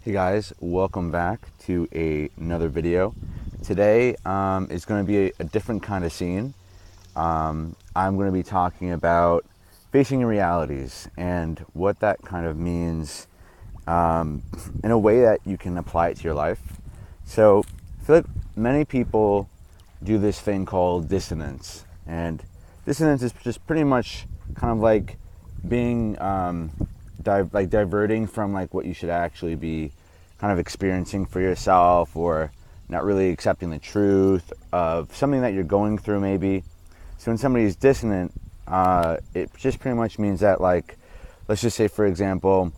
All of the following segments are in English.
Hey guys, welcome back to another video. Today is going to be a different kind of scene. I'm going to be talking about facing your realities and what that kind of means in a way that you can apply it to your life. So I feel like many people do this thing called dissonance, and dissonance is just pretty much kind of like being diverting from like what you should actually be kind of experiencing for yourself, or not really accepting the truth of something that you're going through maybe. So when somebody's dissonant, it just pretty much means that, like, let's just say for example,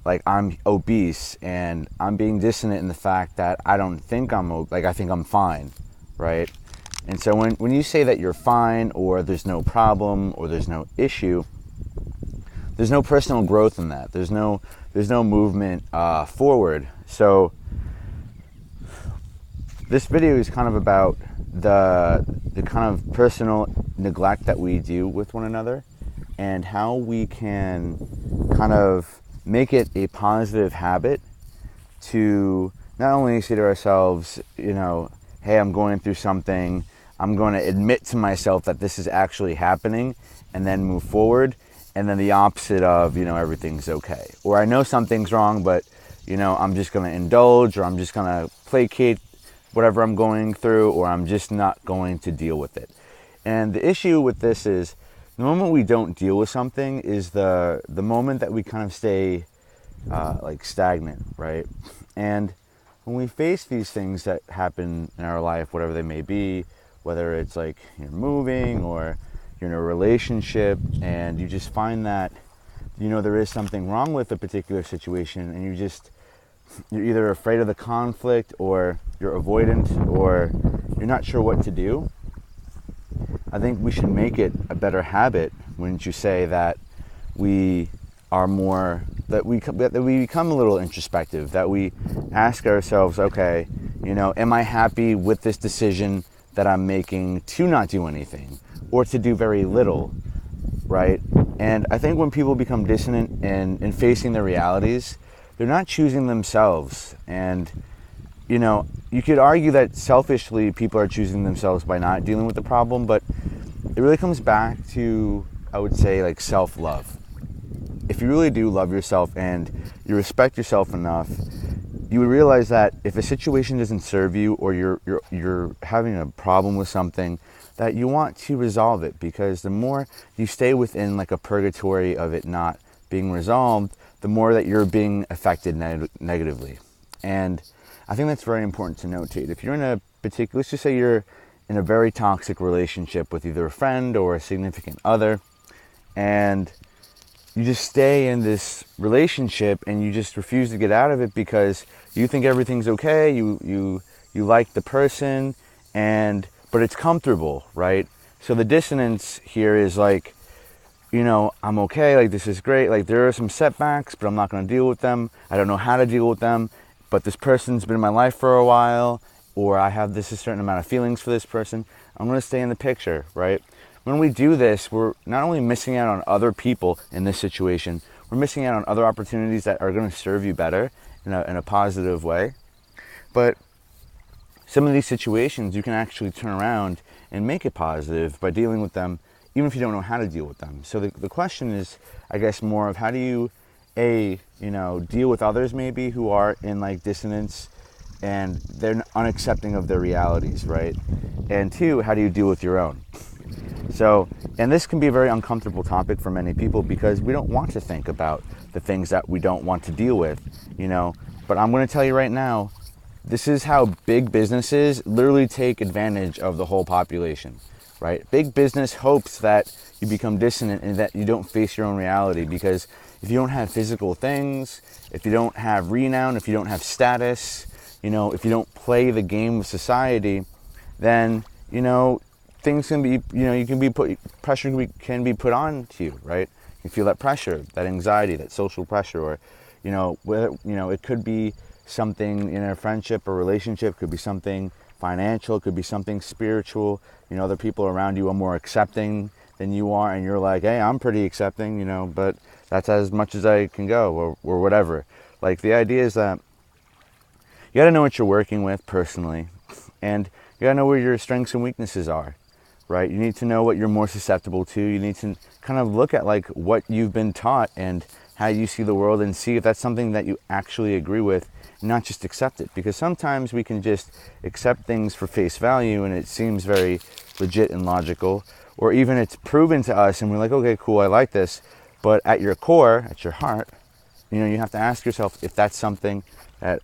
like I'm obese and I'm being dissonant in the fact that I don't think I think I'm fine, right? And so when you say that you're fine, or there's no problem, or there's no issue, there's no personal growth in that. There's no movement forward. So this video is kind of about the kind of personal neglect that we do with one another, and how we can kind of make it a positive habit to not only say to ourselves, hey, I'm going through something, I'm going to admit to myself that this is actually happening, and then move forward. And then the opposite of, everything's okay. Or I know something's wrong, but, I'm just going to indulge, or I'm just going to placate whatever I'm going through, or I'm just not going to deal with it. And the issue with this is, the moment we don't deal with something is the moment that we kind of stay stagnant, right? And when we face these things that happen in our life, whatever they may be, whether it's like you're moving, or you're in a relationship, and you just find that there is something wrong with a particular situation, and you're either afraid of the conflict, or you're avoidant, or you're not sure what to do. I think we should make it a better habit, wouldn't you say, that we become a little introspective, that we ask ourselves, okay, am I happy with this decision that I'm making to not do anything, or to do very little, right? And I think when people become dissonant in facing their realities, they're not choosing themselves. And, you could argue that selfishly people are choosing themselves by not dealing with the problem, but it really comes back to, I would say, like self-love. If you really do love yourself and you respect yourself enough, you would realize that if a situation doesn't serve you, or you're having a problem with something, that you want to resolve it, because the more you stay within like a purgatory of it not being resolved, the more that you're being affected negatively. And I think that's very important to notate. If you're in a particular, let's just say you're in a very toxic relationship with either a friend or a significant other, and you just stay in this relationship and you just refuse to get out of it because you think everything's okay, you like the person, but it's comfortable, right? So the dissonance here is like, I'm okay, like this is great, like there are some setbacks, but I'm not going to deal with them. I don't know how to deal with them, but this person's been in my life for a while, or I have a certain amount of feelings for this person. I'm going to stay in the picture, right? When we do this, we're not only missing out on other people in this situation, we're missing out on other opportunities that are going to serve you better in a positive way. But some of these situations you can actually turn around and make it positive by dealing with them, even if you don't know how to deal with them. So the question is, I guess, more of how do you, deal with others maybe who are in like dissonance and they're unaccepting of their realities, right? And two, how do you deal with your own? So, and this can be a very uncomfortable topic for many people, because we don't want to think about the things that we don't want to deal with, But I'm going to tell you right now, this is how big businesses literally take advantage of the whole population, right? Big business hopes that you become dissonant and that you don't face your own reality, because if you don't have physical things, if you don't have renown, if you don't have status, if you don't play the game of society, then, things can be, pressure can be put on to you, right? You feel that pressure, that anxiety, that social pressure, or, it could be something in a friendship or relationship, could be something financial, could be something spiritual. Other people around you are more accepting than you are, and you're like, hey, I'm pretty accepting, but that's as much as I can go, or whatever. Like, the idea is that you got to know what you're working with personally, and you got to know where your strengths and weaknesses are, right? You need to know what you're more susceptible to. You need to kind of look at like what you've been taught and how you see the world, and see if that's something that you actually agree with, and not just accept it. Because sometimes we can just accept things for face value and it seems very legit and logical, or even it's proven to us and we're like, okay, cool, I like this. But at your core, at your heart, you know, you have to ask yourself if that's something that